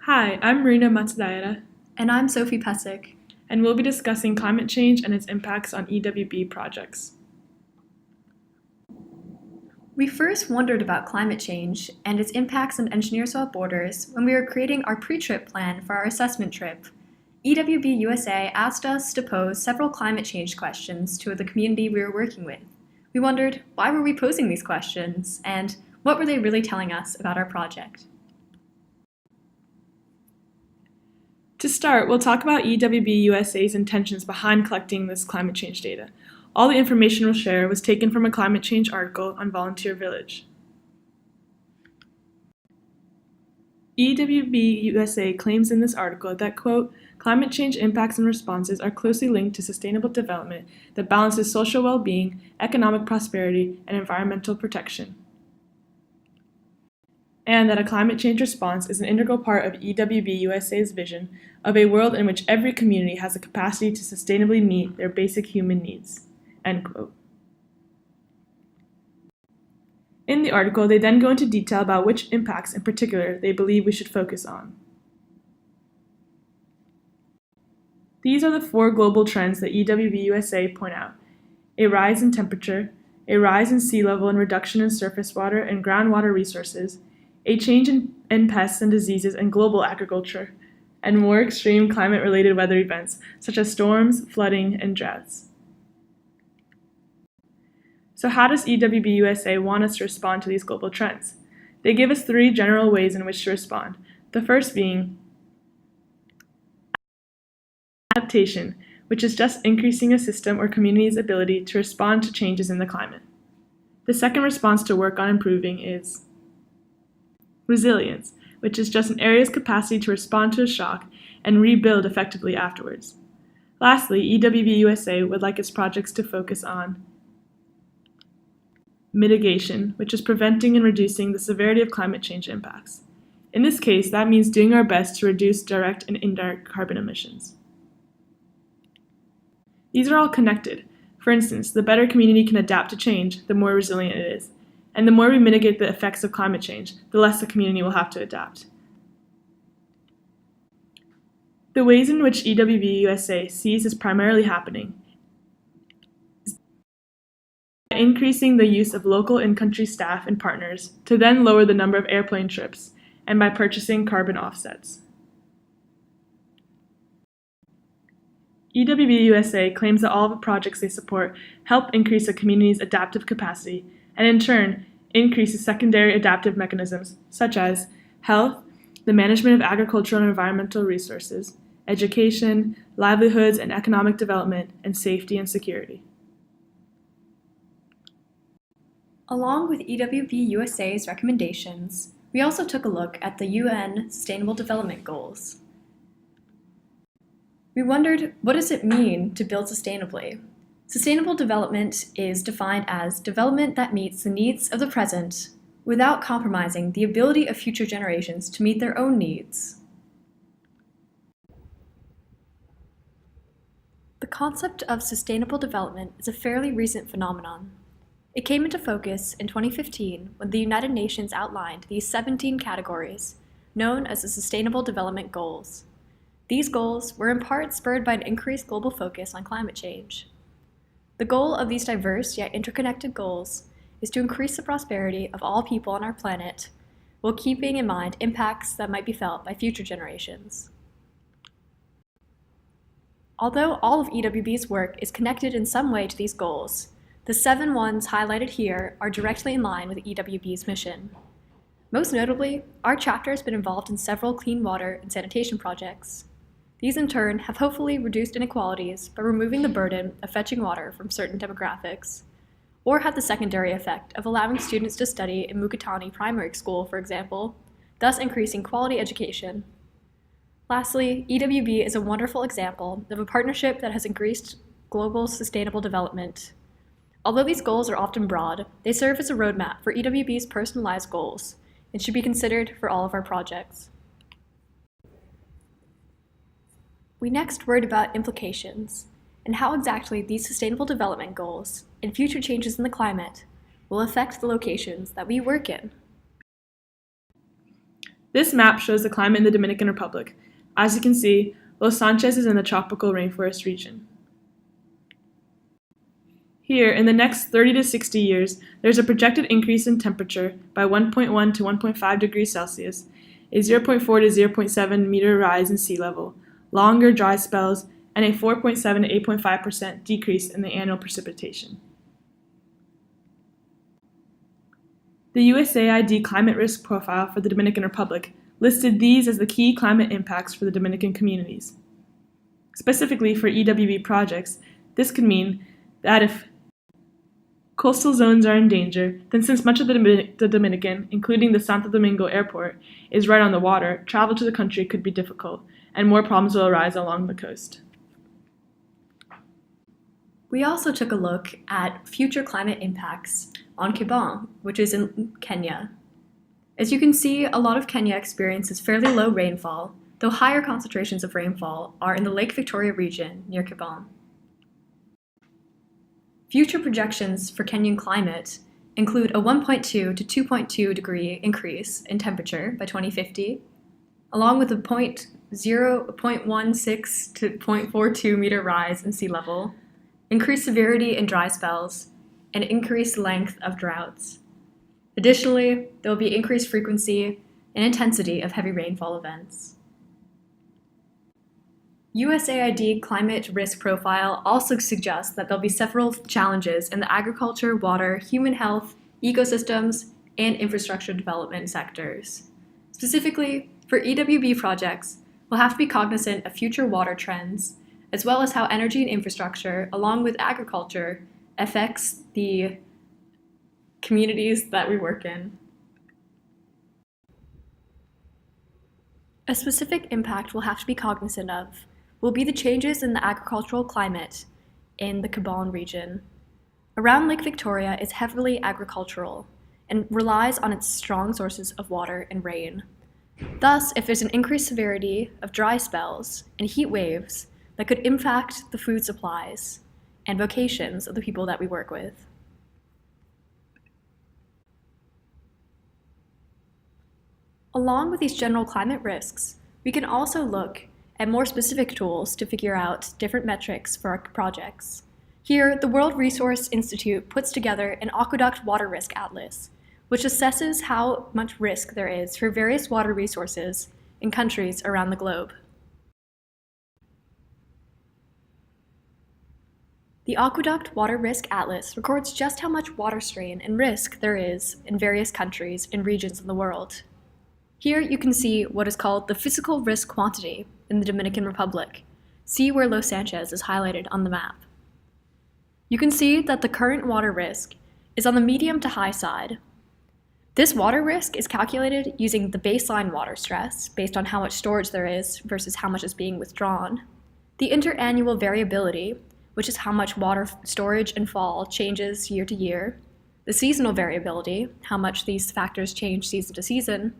Hi, I'm Marina Matsudaria, And I'm Sophie Pesek. and we'll be discussing climate change and its impacts on EWB projects. We first wondered about climate change and its impacts on Engineers Without Borders when we were creating our pre-trip plan for our assessment trip. EWB-USA asked us to pose several climate change questions to the community we were working with. We wondered, why were we posing these questions, and what were they really telling us about our project? To start, we'll talk about EWB-USA's intentions behind collecting this climate change data. All the information we'll share was taken from a climate change article on Volunteer Village. EWB-USA claims in this article that, quote, climate change impacts and responses are closely linked to sustainable development that balances social well-being, economic prosperity, and environmental protection, and that a climate change response is an integral part of EWB-USA's vision of a world in which every community has the capacity to sustainably meet their basic human needs, end quote. In the article, they then go into detail about which impacts in particular they believe we should focus on. These are the 4 global trends that EWB-USA point out: a rise in temperature, a rise in sea level and reduction in surface water and groundwater resources, a change in pests and diseases and global agriculture, and more extreme climate-related weather events such as storms, flooding, and droughts. So how does EWB-USA want us to respond to these global trends? They give us 3 general ways in which to respond. The first being adaptation, which is just increasing a system or community's ability to respond to changes in the climate. The second response to work on improving is resilience, which is just an area's capacity to respond to a shock and rebuild effectively afterwards. Lastly, EWB-USA would like its projects to focus on mitigation, which is preventing and reducing the severity of climate change impacts. In this case, that means doing our best to reduce direct and indirect carbon emissions. These are all connected. For instance, the better a community can adapt to change, the more resilient it is. And the more we mitigate the effects of climate change, the less the community will have to adapt. The ways in which EWB-USA sees this primarily happening is by increasing the use of local in-country staff and partners to then lower the number of airplane trips, and by purchasing carbon offsets. EWB-USA claims that all of the projects they support help increase a community's adaptive capacity, and in turn, increases secondary adaptive mechanisms such as health, the management of agricultural and environmental resources, education, livelihoods and economic development, and safety and security. Along with EWB-USA's recommendations, we also took a look at the UN Sustainable Development Goals. We wondered, what does it mean to build sustainably? Sustainable development is defined as development that meets the needs of the present without compromising the ability of future generations to meet their own needs. The concept of sustainable development is a fairly recent phenomenon. It came into focus in 2015 when the United Nations outlined these 17 categories, known as the Sustainable Development Goals. These goals were in part spurred by an increased global focus on climate change. The goal of these diverse yet interconnected goals is to increase the prosperity of all people on our planet while keeping in mind impacts that might be felt by future generations. Although all of EWB's work is connected in some way to these goals, the 7 ones highlighted here are directly in line with EWB's mission. Most notably, our chapter has been involved in several clean water and sanitation projects. These in turn have hopefully reduced inequalities by removing the burden of fetching water from certain demographics, or had the secondary effect of allowing students to study in Mukatani Primary School, for example, thus increasing quality education. Lastly, EWB is a wonderful example of a partnership that has increased global sustainable development. Although these goals are often broad, they serve as a roadmap for EWB's personalized goals and should be considered for all of our projects. We next worried about implications and how exactly these sustainable development goals and future changes in the climate will affect the locations that we work in. This map shows the climate in the Dominican Republic. As you can see, Los Sanchez is in the tropical rainforest region. Here, in the next 30 to 60 years, there's a projected increase in temperature by 1.1 to 1.5 degrees Celsius, a 0.4 to 0.7 meter rise in sea level, longer dry spells, and a 4.7 to 8.5% decrease in the annual precipitation. The USAID climate risk profile for the Dominican Republic listed these as the key climate impacts for the Dominican communities. Specifically for EWB projects, this could mean that if coastal zones are in danger, then since much of the Dominican, including the Santo Domingo airport, is right on the water, travel to the country could be difficult, and more problems will arise along the coast. We also took a look at future climate impacts on Kibon, which is in Kenya. As you can see, a lot of Kenya experiences fairly low rainfall, though higher concentrations of rainfall are in the Lake Victoria region near Kibon. Future projections for Kenyan climate include a 1.2 to 2.2 degree increase in temperature by 2050, along with a 0.16 to 0.42 meter rise in sea level, increased severity in dry spells, and increased length of droughts. Additionally, there will be increased frequency and intensity of heavy rainfall events. USAID climate risk profile also suggests that there'll be several challenges in the agriculture, water, human health, ecosystems, and infrastructure development sectors. Specifically, for EWB projects, we'll have to be cognizant of future water trends, as well as how energy and infrastructure, along with agriculture, affects the communities that we work in. A specific impact we'll have to be cognizant of will be the changes in the agricultural climate in the Kibon region. Around Lake Victoria is heavily agricultural and relies on its strong sources of water and rain. Thus, if there's an increased severity of dry spells and heat waves, that could impact the food supplies and vocations of the people that we work with. Along with these general climate risks, we can also look at more specific tools to figure out different metrics for our projects. Here, the World Resource Institute puts together an aqueduct water risk atlas, which assesses how much risk there is for various water resources in countries around the globe. The Aqueduct Water Risk Atlas records just how much water strain and risk there is in various countries and regions in the world. Here you can see what is called the physical risk quantity in the Dominican Republic. See where Los Sanchez is highlighted on the map. You can see that the current water risk is on the medium to high side. This water risk is calculated using the baseline water stress based on how much storage there is versus how much is being withdrawn, the interannual variability, which is how much water storage and fall changes year to year, the seasonal variability, how much these factors change season to season,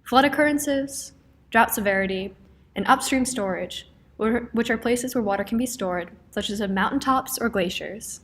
flood occurrences, drought severity, and upstream storage, which are places where water can be stored, such as on mountaintops or glaciers.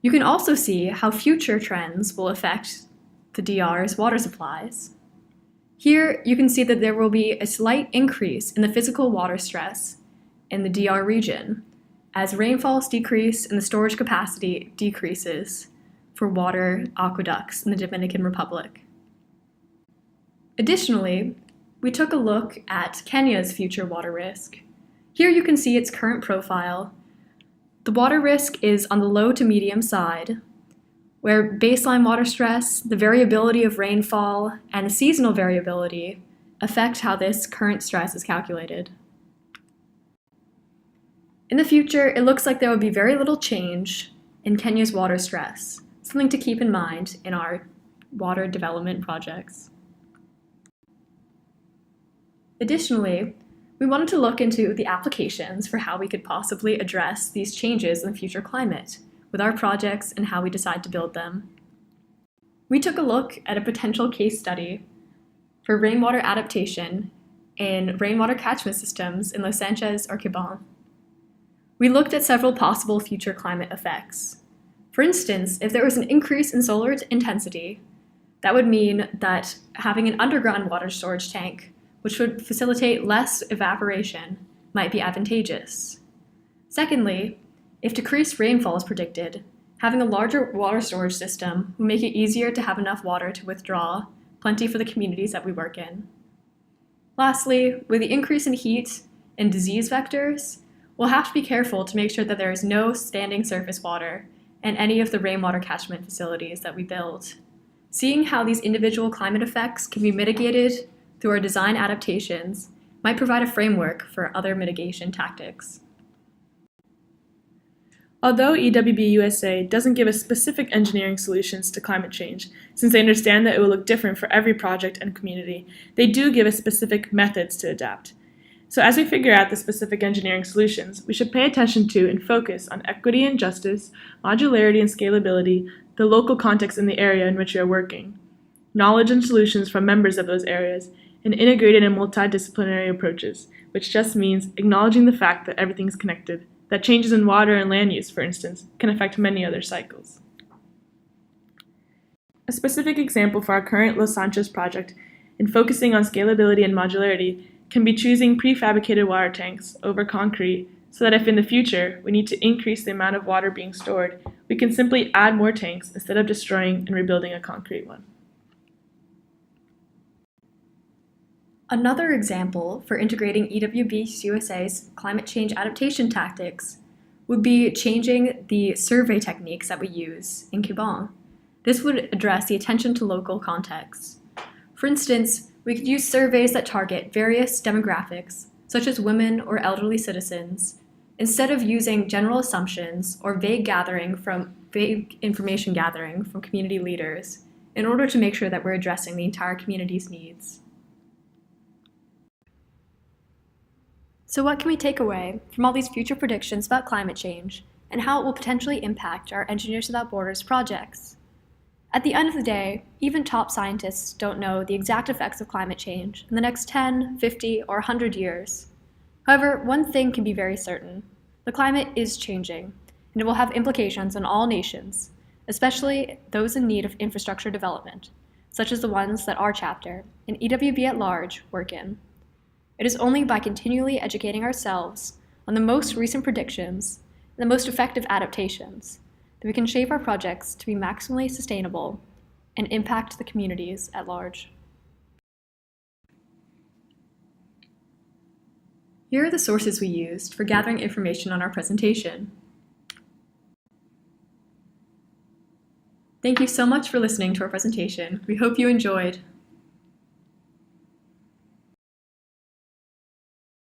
You can also see how future trends will affect the DR's water supplies. Here, you can see that there will be a slight increase in the physical water stress in the DR region as rainfalls decrease and the storage capacity decreases for water aqueducts in the Dominican Republic. Additionally, we took a look at Kenya's future water risk. Here you can see its current profile. The water risk is on the low to medium side, where baseline water stress, the variability of rainfall, and seasonal variability affect how this current stress is calculated. In the future, it looks like there will be very little change in Kenya's water stress, something to keep in mind in our water development projects. Additionally, we wanted to look into the applications for how we could possibly address these changes in the future climate with our projects and how we decide to build them. We took a look at a potential case study for rainwater adaptation in rainwater catchment systems in Los Sanchez or Kibon. We looked at several possible future climate effects. For instance, if there was an increase in solar intensity, That would mean that having an underground water storage tank, which would facilitate less evaporation, might be advantageous. Secondly, if decreased rainfall is predicted, having a larger water storage system will make it easier to have enough water to withdraw, plenty for the communities that we work in. Lastly, with the increase in heat and disease vectors, we'll have to be careful to make sure that there is no standing surface water in any of the rainwater catchment facilities that we build. Seeing how these individual climate effects can be mitigated through our design adaptations might provide a framework for other mitigation tactics. Although EWB-USA doesn't give us specific engineering solutions to climate change, since they understand that it will look different for every project and community, they do give us specific methods to adapt. So as we figure out the specific engineering solutions, we should pay attention to and focus on equity and justice, modularity and scalability, the local context in the area in which we are working, knowledge and solutions from members of those areas, and integrated and multidisciplinary approaches, which just means acknowledging the fact that everything is connected, that changes in water and land use, for instance, can affect many other cycles. A specific example for our current Los Sanchos project in focusing on scalability and modularity can be choosing prefabricated water tanks over concrete so that if in the future we need to increase the amount of water being stored, we can simply add more tanks instead of destroying and rebuilding a concrete one. Another example for integrating EWB-USA's climate change adaptation tactics would be changing the survey techniques that we use in Quebec. This would address the attention to local contexts. For instance, we could use surveys that target various demographics, such as women or elderly citizens, instead of using general assumptions or vague information gathering from community leaders in order to make sure that we're addressing the entire community's needs. So what can we take away from all these future predictions about climate change and how it will potentially impact our Engineers Without Borders projects? At the end of the day, even top scientists don't know the exact effects of climate change in the next 10, 50, or 100 years. However, one thing can be very certain. The climate is changing, and it will have implications on all nations, especially those in need of infrastructure development, such as the ones that our chapter, and EWB at large, work in. It is only by continually educating ourselves on the most recent predictions and the most effective adaptations that we can shape our projects to be maximally sustainable and impact the communities at large. Here are the sources we used for gathering information on our presentation. Thank you so much for listening to our presentation. We hope you enjoyed.